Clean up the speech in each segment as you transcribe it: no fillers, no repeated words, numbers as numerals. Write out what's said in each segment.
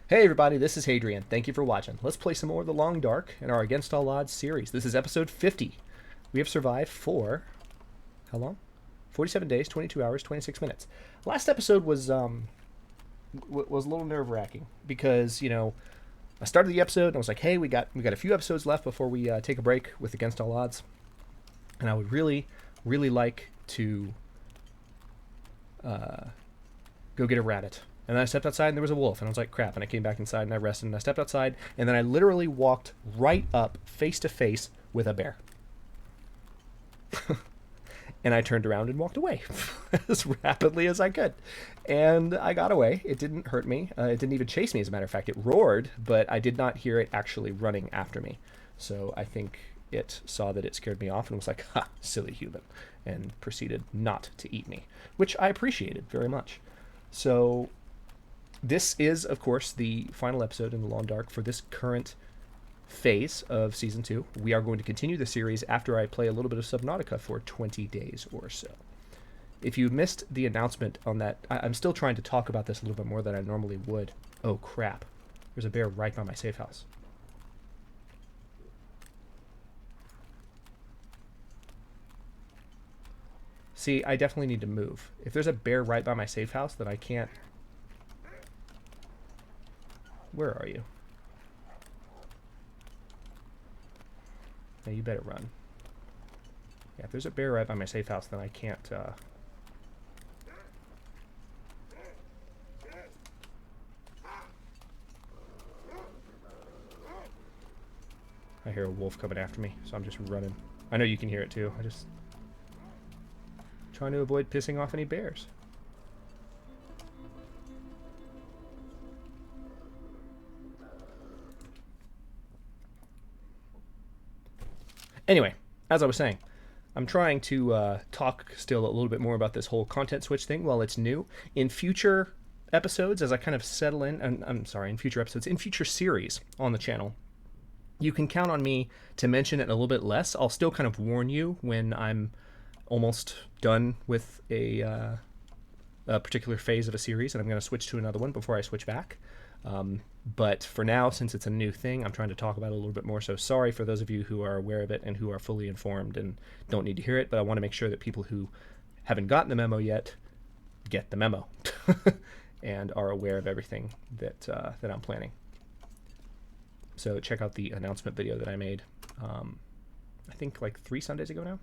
Hey everybody, this is Hadrian. Thank you for watching. Let's play some more of the Long Dark in our Against All Odds series. This is episode 50. We have survived for how long? 47 days, 22 hours, 26 minutes. Last episode was a little nerve-wracking because, I started the episode and I was like, "Hey, we got a few episodes left before we take a break with Against All Odds." And I would really like to go get a rabbit. And then I stepped outside and there was a wolf. And I was like, crap. And I came back inside and I rested and I stepped outside. And then I literally walked right up face to face with a bear. And I turned around and walked away as rapidly as I could. And I got away. It didn't hurt me. It didn't even chase me, as a matter of fact. It roared, but I did not hear it actually running after me. So I think it saw that it scared me off and was like, ha, silly human. And proceeded not to eat me, which I appreciated very much. So this is, of course, the final episode in the Long Dark for this current phase of Season 2. We are going to continue the series after I play a little bit of Subnautica for 20 days or so. If you missed the announcement on that, I'm still trying to talk about this a little bit more than I normally would. Oh, crap. There's a bear right by my safe house. See, I definitely need to move. If there's a bear right by my safe house, then I can't... Where are you? Now you better run. Yeah, if there's a bear right by my safe house, then I can't, I hear a wolf coming after me, so I'm just running. I know you can hear it too. I just... trying to avoid pissing off any bears. Anyway, as I was saying, I'm trying to talk still a little bit more about this whole content switch thing while it's new. In future episodes, as I kind of settle in, and in future episodes, in future series on the channel, you can count on me to mention it a little bit less. I'll still kind of warn you when I'm almost done with a particular phase of a series, and I'm going to switch to another one before I switch back. But for now, since it's a new thing, I'm trying to talk about it a little bit more. So sorry for those of you who are aware of it and who are fully informed and don't need to hear it, but I want to make sure that people who haven't gotten the memo yet get the memo and are aware of everything that I'm planning. So check out the announcement video that I made, I think like 3 Sundays ago now.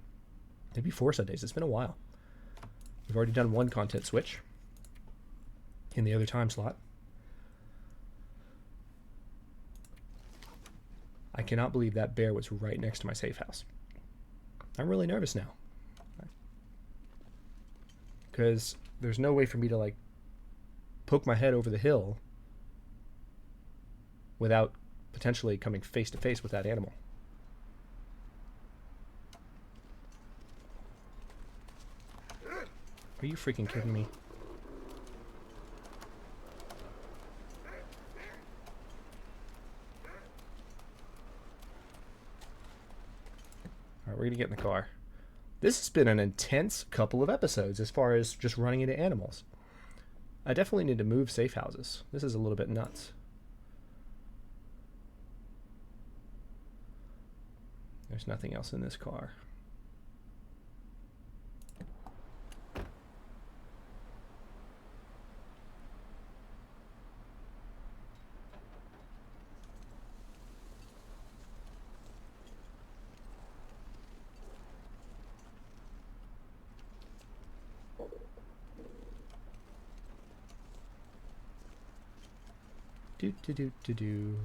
Maybe 4 Sundays. It's been a while. We've already done one content switch in the other time slot. I cannot believe that bear was right next to my safe house. I'm really nervous now. Because there's no way for me to, like, poke my head over the hill without potentially coming face to face with that animal. Are you freaking kidding me? Alright, we're gonna get in the car. This has been an intense couple of episodes as far as just running into animals. I definitely need to move safe houses. This is a little bit nuts. There's nothing else in this car. Do.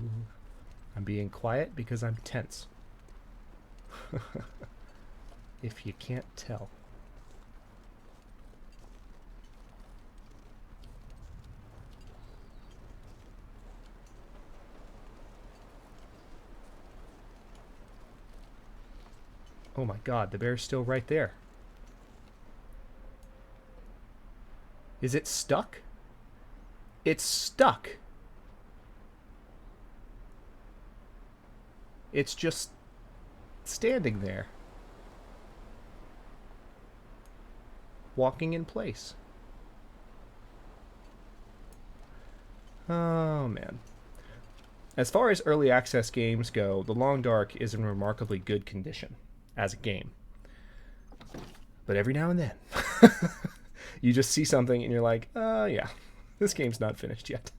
I'm being quiet because I'm tense. If you can't tell. Oh my god, the bear's still right there. Is it stuck? It's stuck. It's just standing there, walking in place. Oh, man. As far as early access games go, The Long Dark is in remarkably good condition as a game. But every now and then, you just see something and you're like, yeah, this game's not finished yet.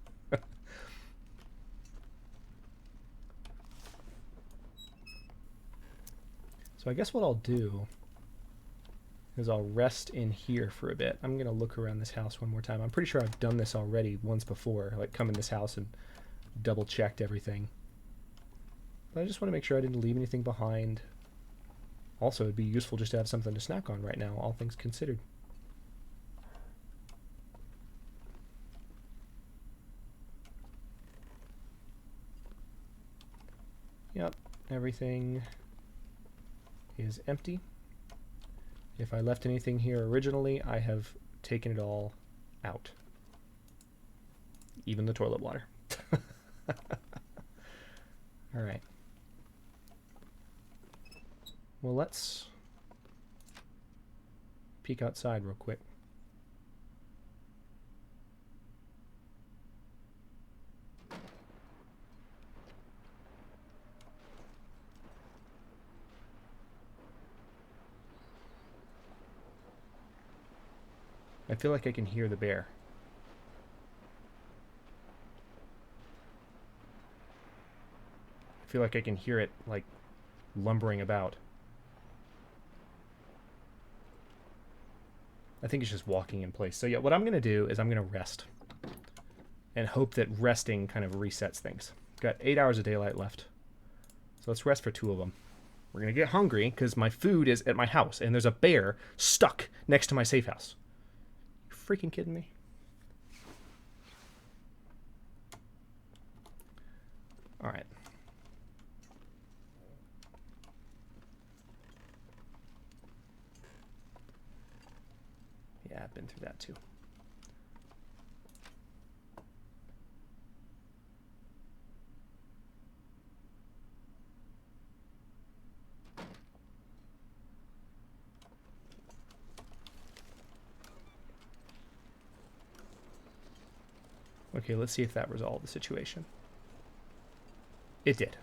So I guess what I'll do is I'll rest in here for a bit. I'm going to look around this house one more time. I'm pretty sure I've done this already once before, like come in this house and double checked everything. But I just want to make sure I didn't leave anything behind. Also, it'd be useful just to have something to snack on right now, all things considered. Yep, everything is empty. If I left anything here originally, I have taken it all out. Even the toilet water. All right. Well, let's peek outside real quick. I feel like I can hear the bear. I feel like I can hear it, like, lumbering about. I think it's just walking in place. So yeah, what I'm going to do is I'm going to rest. And hope that resting kind of resets things. Got 8 hours of daylight left. So let's rest for 2 of them. We're going to get hungry because my food is at my house. And there's a bear stuck next to my safe house. You freaking kidding me? All right. Yeah, I've been through that too. Okay, let's see if that resolved the situation. It did.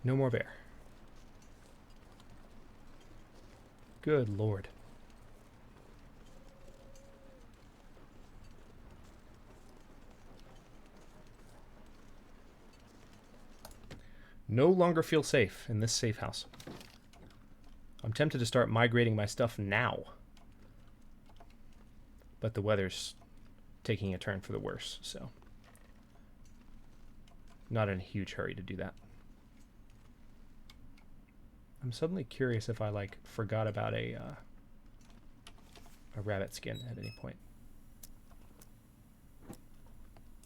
No more bear. Good Lord. No longer feel safe in this safe house. I'm tempted to start migrating my stuff now. But the weather's taking a turn for the worse, so not in a huge hurry to do that. I'm suddenly curious if I like forgot about a rabbit skin at any point.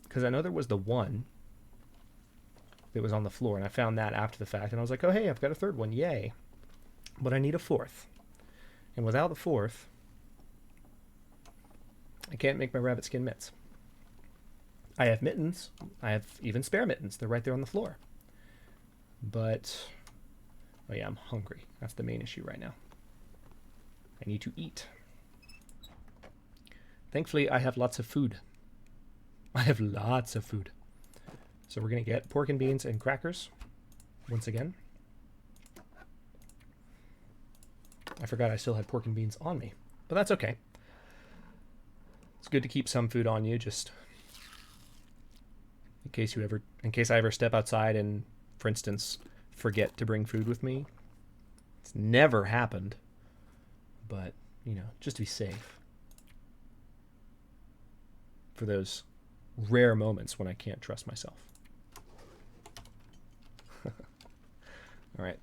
Because I know there was the one that was on the floor, and I found that after the fact, and I was like, oh hey, I've got a third one, yay. But I need a fourth. And without the fourth, I can't make my rabbit skin mitts. I have mittens. I have even spare mittens. They're right there on the floor. But, oh yeah, I'm hungry. That's the main issue right now. I need to eat. Thankfully, I have lots of food. I have lots of food. So we're going to get pork and beans and crackers once again. I forgot I still had pork and beans on me, but that's okay. It's good to keep some food on you, just in case I ever step outside and, for instance, forget to bring food with me. It's never happened, but, you know, just to be safe. For those rare moments when I can't trust myself. All right.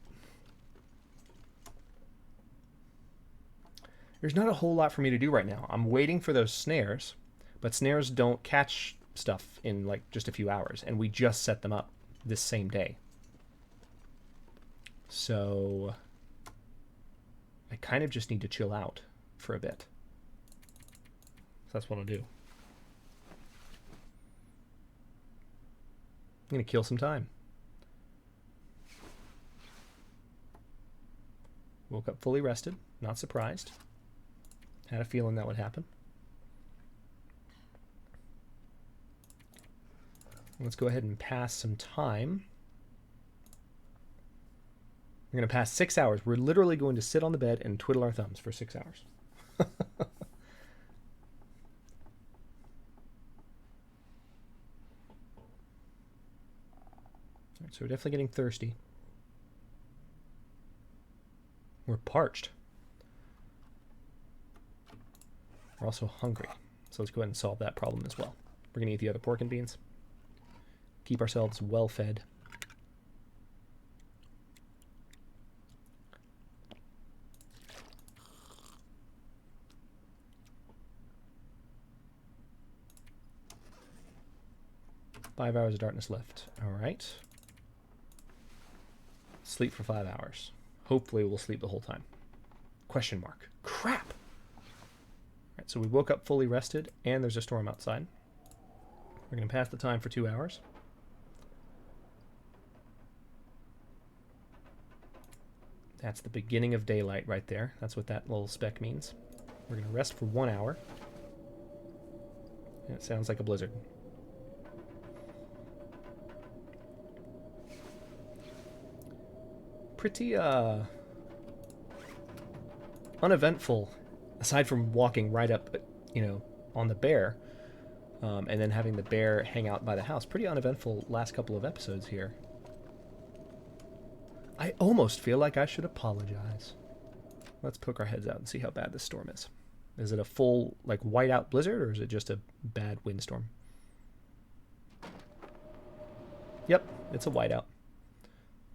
There's not a whole lot for me to do right now. I'm waiting for those snares, but snares don't catch stuff in like just a few hours, and we just set them up this same day. So I kind of just need to chill out for a bit. So that's what I'll do. I'm going to kill some time. Woke up fully rested, not surprised. Had a feeling that would happen. Let's go ahead and pass some time. We're going to pass 6 hours. We're literally going to sit on the bed and twiddle our thumbs for 6 hours. So we're definitely getting thirsty. We're parched. We're also hungry. So let's go ahead and solve that problem as well. We're going to eat the other pork and beans. Keep ourselves well fed. Five hours of darkness left. All right. Sleep for 5 hours. Hopefully we'll sleep the whole time. Question mark. Crap! All right, so we woke up fully rested, and there's a storm outside. We're going to pass the time for 2 hours. That's the beginning of daylight right there. That's what that little speck means. We're going to rest for 1 hour. And it sounds like a blizzard. Pretty uneventful, aside from walking right up, on the bear, and then having the bear hang out by the house. Pretty uneventful last couple of episodes here. I almost feel like I should apologize. Let's poke our heads out and see how bad this storm is. Is it a full, whiteout blizzard, or is it just a bad windstorm? Yep, it's a whiteout.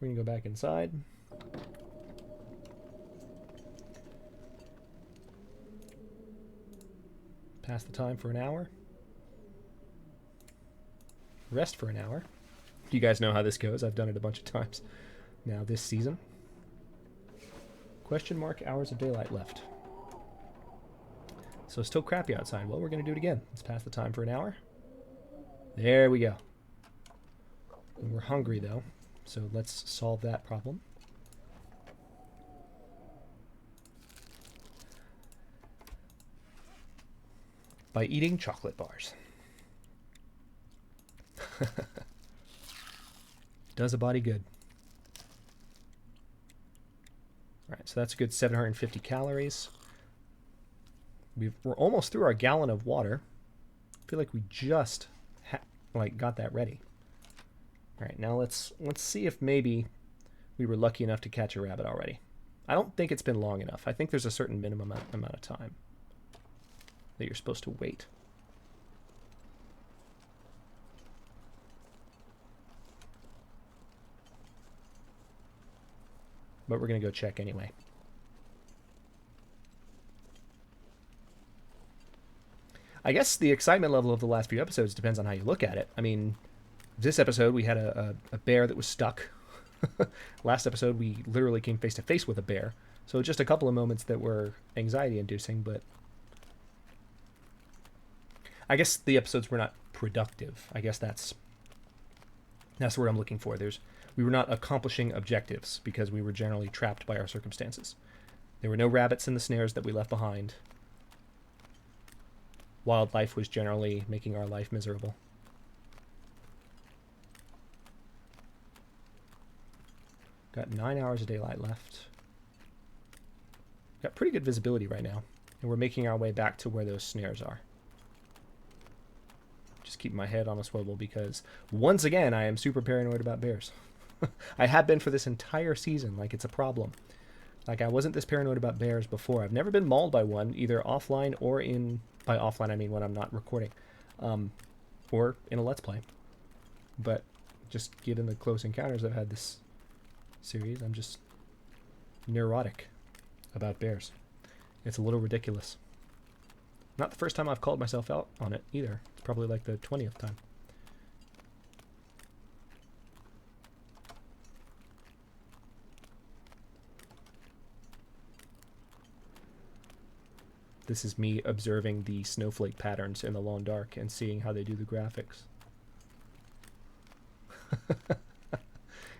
We're going to go back inside. Pass the time for an hour. Rest for an hour. You guys know how this goes. I've done it a bunch of times now this season. Question mark, hours of daylight left. So still crappy outside. Well, we're going to do it again. Let's pass the time for an hour. There we go. And we're hungry, though. So let's solve that problem. By eating chocolate bars. Does a body good. All right, so that's a good 750 calories. We're almost through our gallon of water. I feel like we just got that ready. All right, now let's see if maybe we were lucky enough to catch a rabbit already. I don't think it's been long enough. I think there's a certain minimum amount of time that you're supposed to wait. But we're going to go check anyway. I guess the excitement level of the last few episodes depends on how you look at it. I mean, this episode we had a bear that was stuck. Last episode we literally came face to face with a bear. So just a couple of moments that were anxiety inducing, but I guess the episodes were not productive. I guess that's the word I'm looking for. We were not accomplishing objectives because we were generally trapped by our circumstances. There were no rabbits in the snares that we left behind. Wildlife was generally making our life miserable. Got 9 hours of daylight left. Got pretty good visibility right now. And we're making our way back to where those snares are. Just keep my head on a swivel because, once again, I am super paranoid about bears. I have been for this entire season, like it's a problem. Like, I wasn't this paranoid about bears before. I've never been mauled by one, either offline or in... By offline, I mean when I'm not recording. Or in a Let's Play. But just given the close encounters I've had this series, I'm just neurotic about bears. It's a little ridiculous. Not the first time I've called myself out on it, either. It's probably like the 20th time. This is me observing the snowflake patterns in the long dark and seeing how they do the graphics.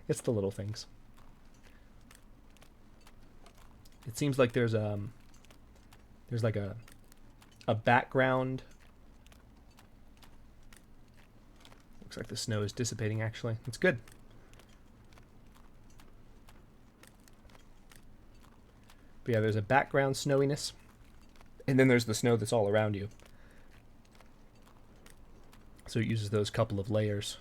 It's the little things. It seems like there's like a background Looks like the snow is dissipating, actually. It's good. But yeah, there's a background snowiness, and then there's the snow that's all around you. So it uses those couple of layers.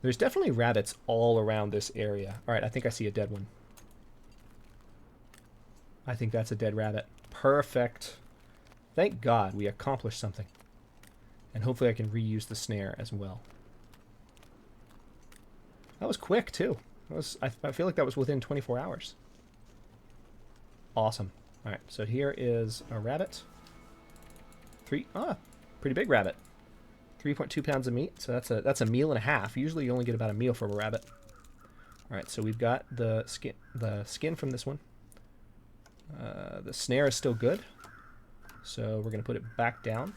There's definitely rabbits all around this area. All right, I think I see a dead one. I think that's a dead rabbit. Perfect. Thank God we accomplished something. And hopefully I can reuse the snare as well. That was quick, too. I feel like that was within 24 hours. Awesome. All right, so here is a rabbit. Pretty big rabbit. 3.2 pounds of meat, so that's a meal and a half. Usually you only get about a meal from a rabbit. All right, so we've got the skin from this one. The snare is still good, so we're going to put it back down.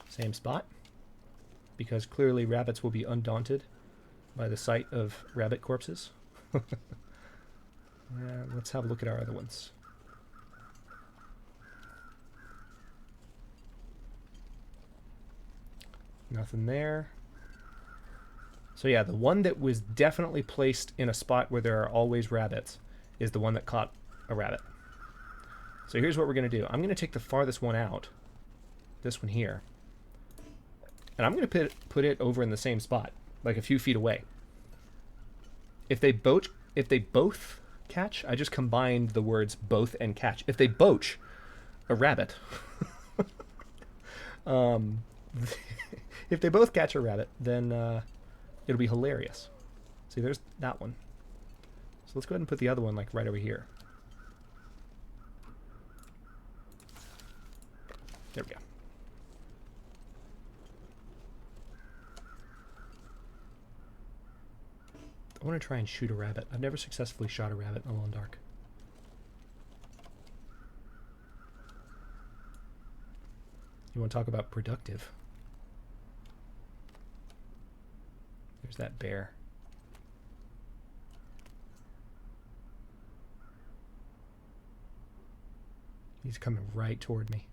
Same spot, because clearly rabbits will be undaunted by the sight of rabbit corpses. Let's have a look at our other ones. Nothing there. So yeah, the one that was definitely placed in a spot where there are always rabbits is the one that caught a rabbit. So here's what we're going to do. I'm going to take the farthest one out, this one here, and I'm going to put it over in the same spot, like a few feet away. If they both catch, I just combined the words both and catch. If they boach a rabbit, if they both catch a rabbit, then it'll be hilarious. See, there's that one. So let's go ahead and put the other one like right over here. There we go. I want to try and shoot a rabbit. I've never successfully shot a rabbit in the Long Dark. You want to talk about productive? There's that bear. He's coming right toward me.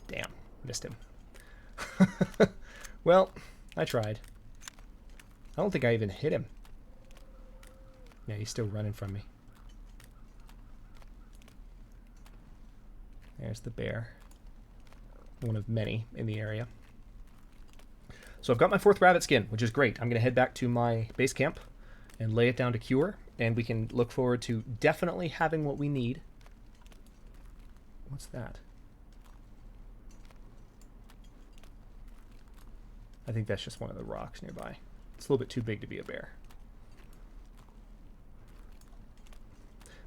Damn, missed him. Well, I tried. I don't think I even hit him. Yeah, he's still running from me. There's the bear. One of many in the area. So I've got my 4th rabbit skin, which is great. I'm going to head back to my base camp and lay it down to cure, and we can look forward to definitely having what we need. What's that? I think that's just one of the rocks nearby. It's a little bit too big to be a bear.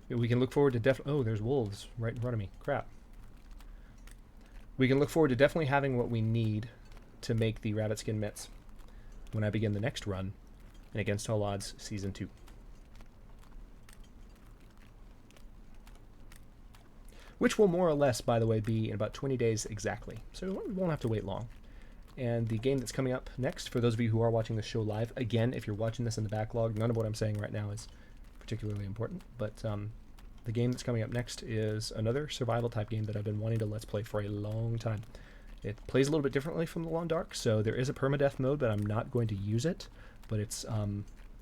We can look forward to oh, there's wolves right in front of me. Crap. We can look forward to definitely having what we need to make the rabbit skin mitts when I begin the next run in Against All Odds Season 2. Which will more or less, by the way, be in about 20 days exactly. So we won't have to wait long. And the game that's coming up next, for those of you who are watching the show live, again, if you're watching this in the backlog, none of what I'm saying right now is particularly important, but the game that's coming up next is another survival type game that I've been wanting to Let's Play for a long time. It plays a little bit differently from the Long Dark, so there is a permadeath mode, but I'm not going to use it. But it's,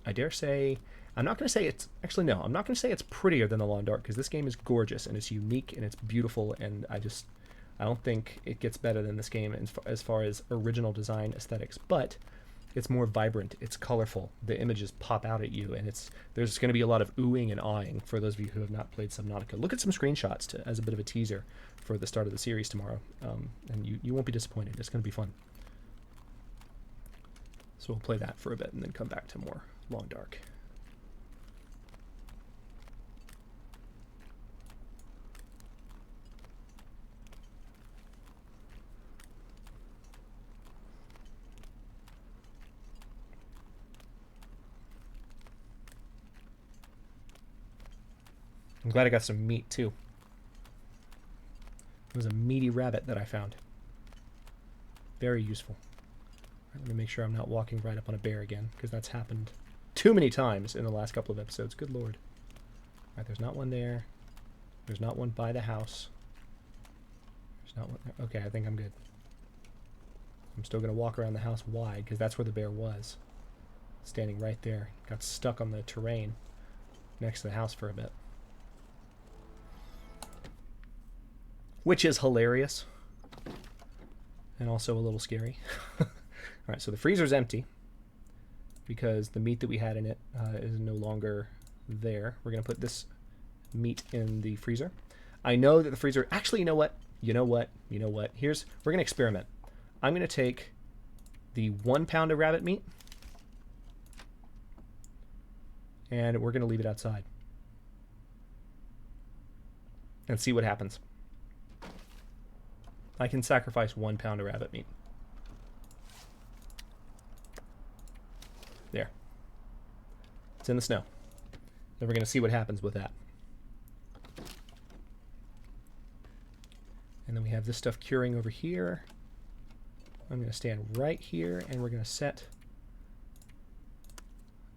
I dare say, I'm not going to say it's, actually no, I'm not going to say it's prettier than the Long Dark, because this game is gorgeous, and it's unique, and it's beautiful, and I don't think it gets better than this game as far as original design aesthetics, but it's more vibrant, it's colorful, the images pop out at you, and there's going to be a lot of oohing and awing for those of you who have not played Subnautica. Look at some screenshots as a bit of a teaser for the start of the series tomorrow, and you won't be disappointed. It's going to be fun. So we'll play that for a bit and then come back to more Long Dark. I'm glad I got some meat, too. It was a meaty rabbit that I found. Very useful. Right, let me make sure I'm not walking right up on a bear again, because that's happened too many times in the last couple of episodes. Good lord. All right, there's not one there. There's not one by the house. There's not one. Okay, I think I'm good. I'm still going to walk around the house wide because that's where the bear was. Standing right there. Got stuck on the terrain next to the house for a bit. Which is hilarious. And also a little scary. Alright, so the freezer's empty because the meat that we had in it is no longer there. We're going to put this meat in the freezer. I know that the freezer... Actually, you know what? You know what? We're going to experiment. I'm going to take the 1 pound of rabbit meat and we're going to leave it outside and see what happens. I can sacrifice 1 pound of rabbit meat. There. It's in the snow. Then we're going to see what happens with that. And then we have this stuff curing over here. I'm going to stand right here and we're going to set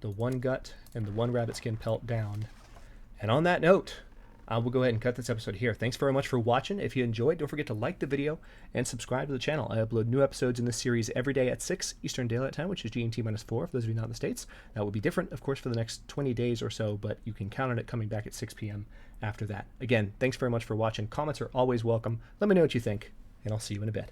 the 1 gut and the 1 rabbit skin pelt down. And on that note, I will go ahead and cut this episode here. Thanks very much for watching. If you enjoyed, don't forget to like the video and subscribe to the channel. I upload new episodes in this series every day at 6 Eastern Daylight Time, which is GMT-4 for those of you not in the States. That will be different, of course, for the next 20 days or so, but you can count on it coming back at 6 p.m. after that. Again, thanks very much for watching. Comments are always welcome. Let me know what you think, and I'll see you in a bit.